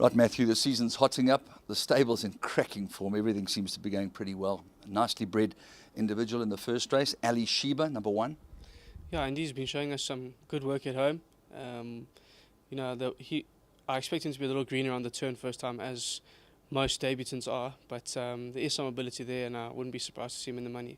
Right, Matthew, the season's hotting up. The stable's in cracking form. Everything seems to be going pretty well. A nicely bred individual in the first race, Ali Sheba, number 1. Yeah, and he's been showing us some good work at home. I expect him to be a little greener on the turn first time, as most debutants are, but there is some ability there, and I wouldn't be surprised to see him in the money.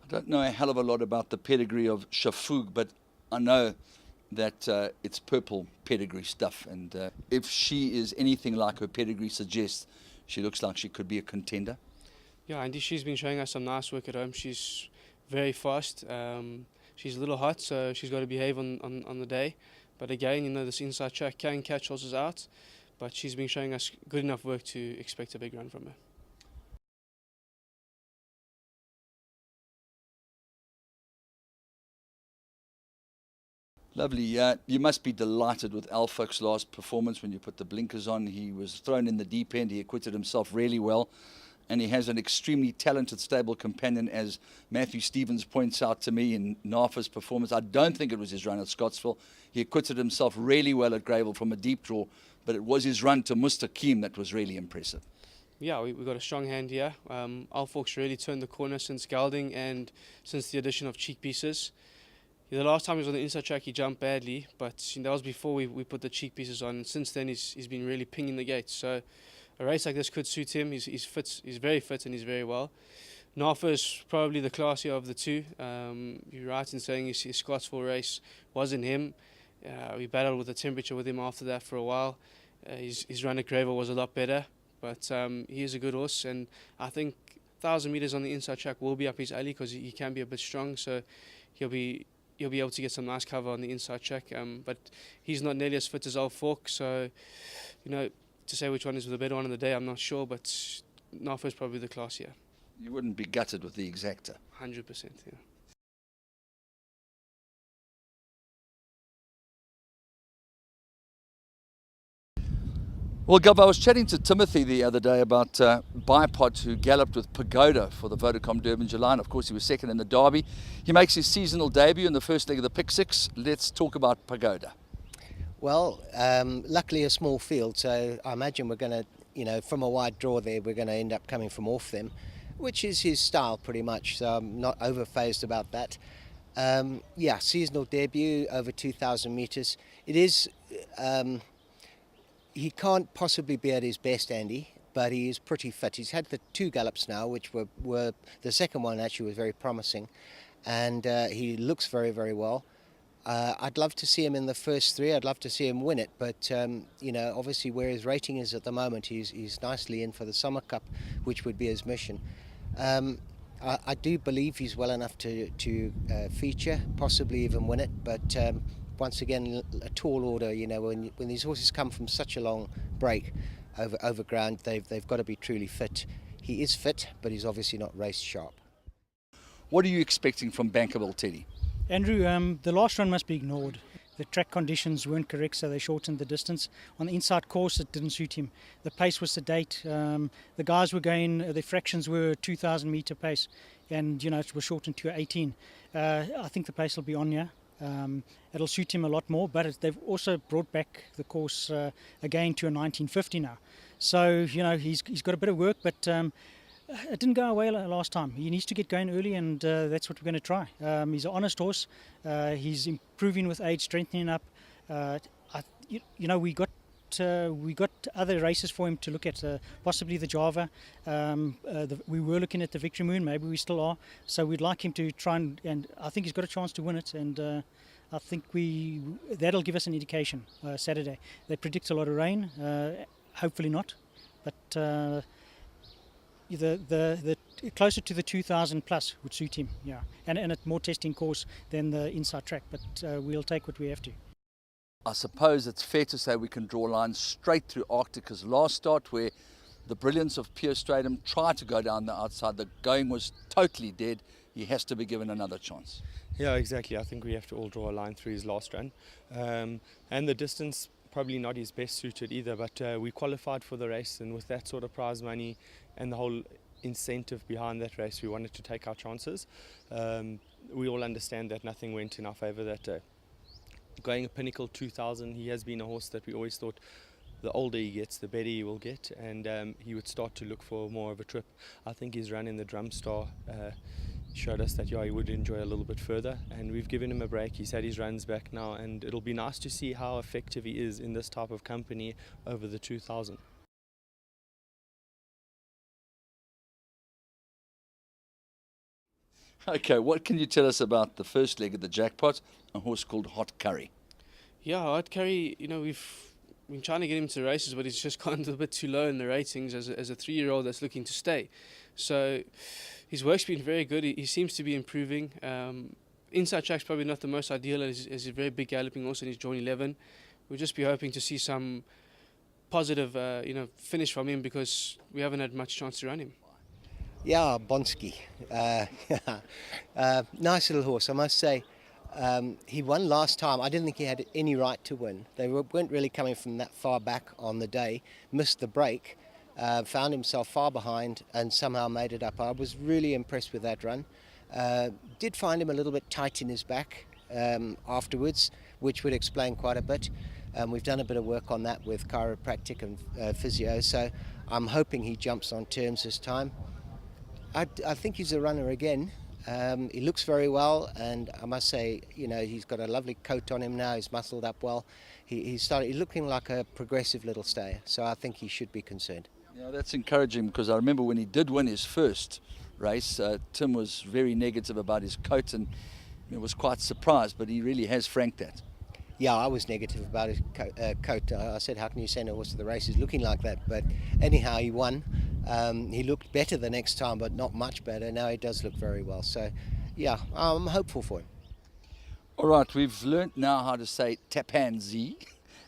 I don't know a hell of a lot about the pedigree of Shahtoosh, but I know that it's purple pedigree stuff, and if she is anything like her pedigree suggests, she looks like she could be a contender. Yeah, and she's been showing us some nice work at home. She's very fast. She's a little hot, so she's got to behave on the day. But again, this inside track can catch horses out, but she's been showing us good enough work to expect a big run from her. Lovely. You must be delighted with Alfox's last performance when you put the blinkers on. He was thrown in the deep end. He acquitted himself really well. And he has an extremely talented stable companion, as Matthew Stevens points out to me in Nafa's performance. I don't think it was his run at Scottsville. He acquitted himself really well at Greyville from a deep draw, but it was his run to Mustaqim that was really impressive. Yeah, we've got a strong hand here. Alfox really turned the corner since gelding and since the addition of cheek pieces. The last time he was on the inside track, he jumped badly, but that was before we put the cheek pieces on. And since then, he's been really pinging the gates. So a race like this could suit him. He's fit. He's very fit and he's very well. Nafa is probably the classier of the two. You're right in saying his Scottsville race wasn't him. We battled with the temperature with him after that for a while. His run at Greyville was a lot better, but he is a good horse, and I think 1,000 meters on the inside track will be up his alley because he can be a bit strong. So he'll be able to get some nice cover on the inside track, but he's not nearly as fit as Alfox, so to say which one is the better one of the day, I'm not sure, but Nafa is probably the classier. You wouldn't be gutted with the exacta. 100%, yeah. Well, Gov, I was chatting to Timothy the other day about Bipod, who galloped with Pagoda for the Vodacom Durban July, and of course he was second in the Derby. He makes his seasonal debut in the first leg of the Pick Six. Let's talk about Pagoda. Well, luckily a small field, so I imagine we're going to, from a wide draw there, we're going to end up coming from off them, which is his style pretty much, so I'm not overphased about that. Yeah, seasonal debut over 2,000 metres. It is... he can't possibly be at his best, Andy, but he is pretty fit. He's had the 2 gallops now, which were the second one actually was very promising, and he looks very, very well. I'd love to see him in the first 3. I'd love to see him win it, but obviously where his rating is at the moment, he's nicely in for the Summer Cup, which would be his mission. I do believe he's well enough to feature, possibly even win it, but once again, a tall order. When these horses come from such a long break over ground, they've got to be truly fit. He is fit, but he's obviously not race sharp. What are you expecting from Bankable, Teddy? Andrew, the last run must be ignored. The track conditions weren't correct, so they shortened the distance. On the inside course, it didn't suit him. The pace was sedate. The guys were going, the fractions were 2,000 metre pace, and it was shortened to 18. I think the pace will be on here. It'll suit him a lot more, but they've also brought back the course again to a 1950 now. So, he's got a bit of work, but it didn't go away last time. He needs to get going early, and that's what we're going to try. He's an honest horse. He's improving with age, strengthening up. We got other races for him to look at, possibly the Java. We were looking at the Victory Moon, maybe we still are. So we'd like him to try and I think he's got a chance to win it, and I think that'll give us an indication Saturday. They predict a lot of rain, hopefully not, but the closer to the 2,000 plus would suit him, yeah, and a more testing course than the inside track, but we'll take what we have to. I suppose it's fair to say we can draw lines straight through Arcticus last start, where the brilliance of Pierre Stradum tried to go down the outside. The going was totally dead. He has to be given another chance. Yeah, exactly. I think we have to all draw a line through his last run. And the distance, probably not his best suited either, but we qualified for the race, and with that sort of prize money and the whole incentive behind that race. We wanted to take our chances. We all understand that nothing went in our favour that day. Going a Pinnacle 2000, he has been a horse that we always thought the older he gets, the better he will get, and he would start to look for more of a trip. I think his run in the Drumstar showed us that he would enjoy a little bit further, and we've given him a break. He's had his runs back now, and it'll be nice to see how effective he is in this type of company over the 2000. Okay, what can you tell us about the first leg of the jackpot, a horse called Hot Curry? Yeah, Hot Curry, we've been trying to get him to races, but he's just gone a little bit too low in the ratings as a 3-year-old that's looking to stay. So his work's been very good. He seems to be improving. Inside track's probably not the most ideal as he's a very big galloping horse and he's drawn 11. We'll just be hoping to see some positive, finish from him because we haven't had much chance to run him. Yeah, Bonsky. Nice little horse, I must say. He won last time. I didn't think he had any right to win. They weren't really coming from that far back on the day. Missed the break, found himself far behind and somehow made it up. I was really impressed with that run. Did find him a little bit tight in his back afterwards, which would explain quite a bit. We've done a bit of work on that with chiropractic and physio, so I'm hoping he jumps on terms this time. I think he's a runner again. He looks very well, and I must say, he's got a lovely coat on him now. He's muscled up well. He's looking like a progressive little stayer, so I think he should be concerned. Yeah, that's encouraging because I remember when he did win his first race, Tim was very negative about his coat and was quite surprised, but he really has franked that. Yeah, I was negative about his coat. I said, how can you send a horse to the races looking like that? But anyhow, he won. He looked better the next time, but not much better. Now he does look very well. So, yeah, I'm hopeful for him. All right, we've learnt now how to say Tappan Zee,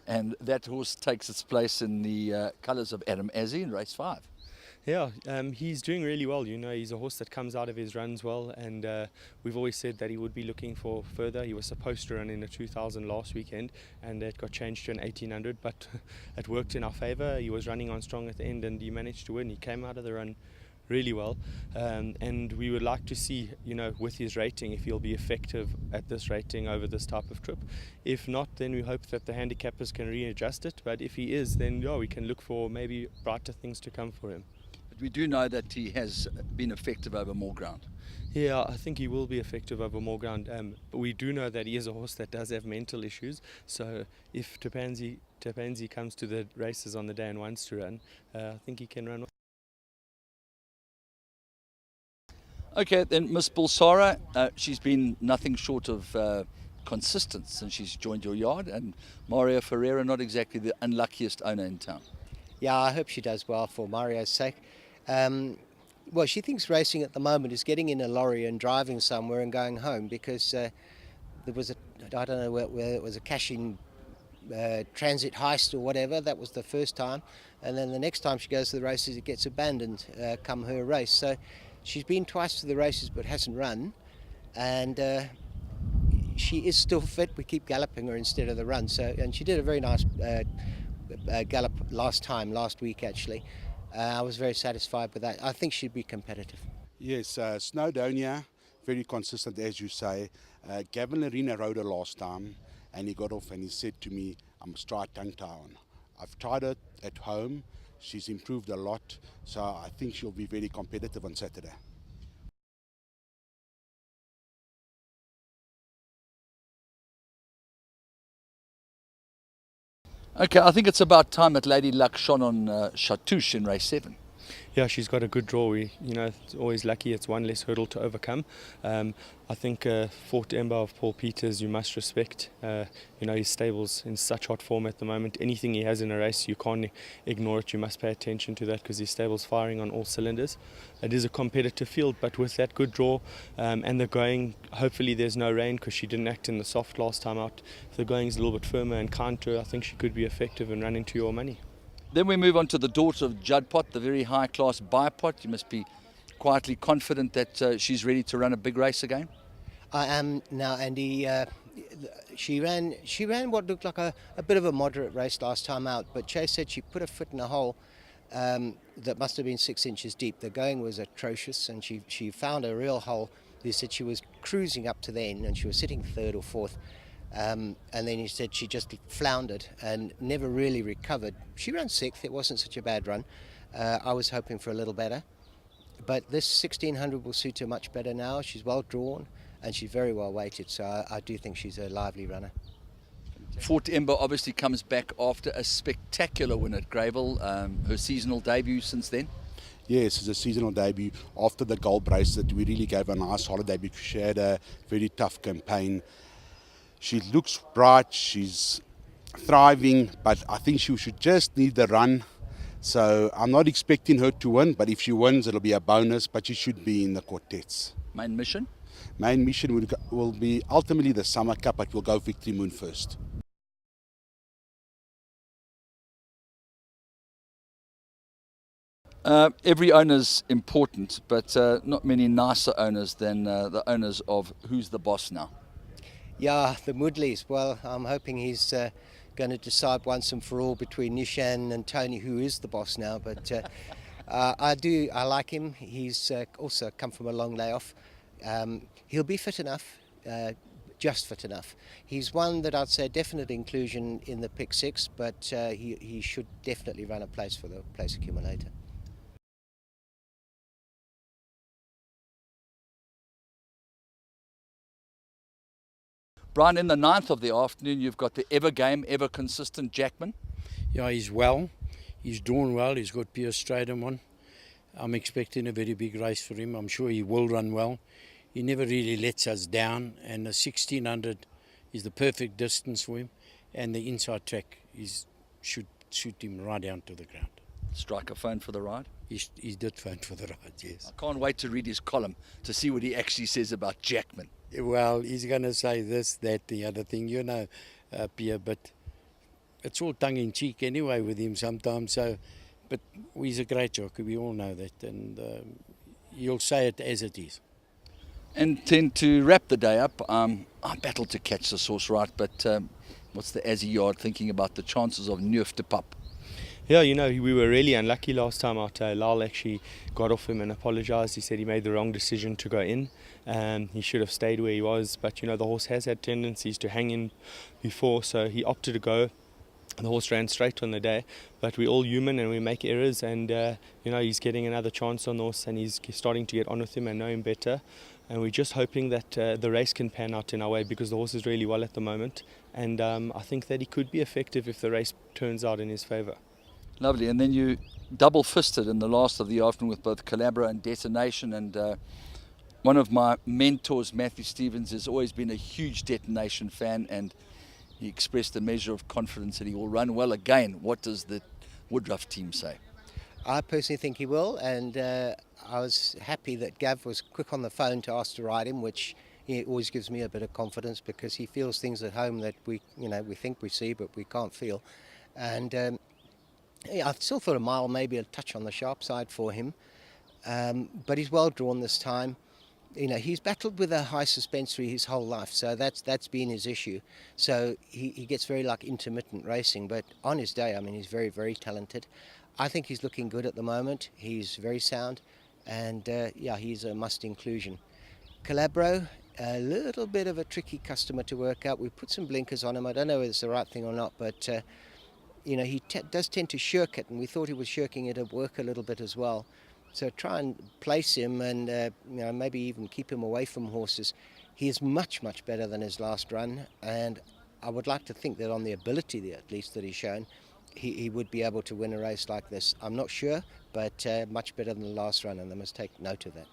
and that horse takes its place in the colours of Adam Azzi in race 5. Yeah, he's doing really well. He's a horse that comes out of his runs well, and we've always said that he would be looking for further. He was supposed to run in a 2000 last weekend, and it got changed to an 1800, but it worked in our favour. He was running on strong at the end, and he managed to win. He came out of the run really well, and we would like to see, with his rating, if he'll be effective at this rating over this type of trip. If not, then we hope that the handicappers can readjust it, but if he is, then we can look for maybe brighter things to come for him. But we do know that he has been effective over more ground. Yeah, I think he will be effective over more ground. But we do know that he is a horse that does have mental issues. So if Tappan Zee comes to the races on the day and wants to run, I think he can run well. Okay, then Miss Sora, she's been nothing short of consistent since she's joined your yard, and Mario Ferreira not exactly the unluckiest owner in town. Yeah, I hope she does well for Mario's sake. Well, she thinks racing at the moment is getting in a lorry and driving somewhere and going home because there was I don't know whether it was a cash-in transit heist or whatever. That was the first time, and then the next time she goes to the races it gets abandoned come her race. So she's been twice to the races but hasn't run, and she is still fit. We keep galloping her instead of the run. So, and she did a very nice gallop last week actually. I was very satisfied with that. I think she'd be competitive. Yes, Snowdonia, very consistent as you say. Gavin Arena rode her last time and he got off and he said to me, I must try tongue tie on. I've tried it at home, she's improved a lot, so I think she'll be very competitive on Saturday. Okay, I think it's about time that Lady Luck shone on Shahtoosh in race 7. Yeah, she's got a good draw. It's always lucky. It's one less hurdle to overcome. I think Fort Ember of Paul Peters, you must respect. His stable's in such hot form at the moment. Anything he has in a race, you can't ignore it. You must pay attention to that because his stable's firing on all cylinders. It is a competitive field, but with that good draw and the going, hopefully there's no rain because she didn't act in the soft last time out. If the going's a little bit firmer and kind to her, I think she could be effective and run into your money. Then we move on to the daughter of Judpot, the very high-class Bipot. You must be quietly confident that she's ready to run a big race again. I am now, Andy. She ran what looked like a bit of a moderate race last time out, but Chase said she put her foot in a hole that must have been 6 inches deep. The going was atrocious, and she found a real hole. He said she was cruising up to the end, and she was sitting third or fourth. And then he said she just floundered and never really recovered. She ran sixth. It wasn't such a bad run. I was hoping for a little better. But this 1600 will suit her much better now. She's well drawn and she's very well weighted. So I do think she's a lively runner. Fort Ember obviously comes back after a spectacular win at Gravel, her seasonal debut since then. Yes, it's a seasonal debut. After the gold bracelet, we really gave her a nice holiday because she had a very tough campaign. She looks bright, she's thriving, but I think she should just need the run. So I'm not expecting her to win, but if she wins, it'll be a bonus, but she should be in the quartets. Main mission? Main mission will be ultimately the Summer Cup, but we'll go Victory Moon first. Every owner's important, but not many nicer owners than the owners of Who's the Boss Now. Yeah, the Moodleys. Well, I'm hoping he's going to decide once and for all between Nishan and Tony who is the boss now. But I like him. He's also come from a long layoff. He'll be fit enough, just fit enough. He's one that I'd say definite inclusion in the pick six, but he should definitely run a place for the place accumulator. Brian, in the 9th of the afternoon, you've got the ever game, ever consistent Jackman. Yeah, he's well. He's drawn well. He's got pure straight on one. I'm expecting a very big race for him. I'm sure he will run well. He never really lets us down, and the 1600 is the perfect distance for him, and the inside track should suit him right down to the ground. Strike a phone for the ride. He did phone for the ride, yes. I can't wait to read his column to see what he actually says about Jackman. Well, he's going to say this, that, the other thing, you know, Pierre, but it's all tongue-in-cheek anyway with him sometimes. So, but he's a great jockey, we all know that, and he'll say it as it is. And then to wrap the day up, I battled to catch the source right, but what's the Azzy Yard thinking about the chances of Neuf de Pap? Yeah, you know, we were really unlucky last time out. Lal actually got off him and apologised. He said he made the wrong decision to go in. He should have stayed where he was, but you know, the horse has had tendencies to hang in before, so he opted to go. The horse ran straight on the day, but we're all human and we make errors, and you know, he's getting another chance on the horse, and he's starting to get on with him and know him better. And we're just hoping that the race can pan out in our way, because the horse is really well at the moment, and I think that he could be effective if the race turns out in his favour. Lovely. And then you double-fisted in the last of the afternoon with both Calabra and Detonation, and one of my mentors, Matthew Stevens, has always been a huge Detonation fan, and he expressed a measure of confidence that he will run well again. What does the Woodruff team say? I personally think he will, and I was happy that Gav was quick on the phone to ask to ride him, which always gives me a bit of confidence, because he feels things at home that we think we see but we can't feel. And I still thought a mile maybe a touch on the sharp side for him, but he's well drawn this time. You know, he's battled with a high suspensory his whole life, so that's been his issue. So he gets very like intermittent racing, but on his day, I mean, he's very, very talented. I think he's looking good at the moment. He's very sound, and yeah, he's a must inclusion. Calabro, a little bit of a tricky customer to work out. We put some blinkers on him. I don't know whether it's the right thing or not, but you know, he does tend to shirk it, and we thought he was shirking it at work a little bit as well. So try and place him, and you know, maybe even keep him away from horses. He is much, much better than his last run, and I would like to think that on the ability at least that he's shown, he would be able to win a race like this. I'm not sure, but much better than the last run, and they must take note of that.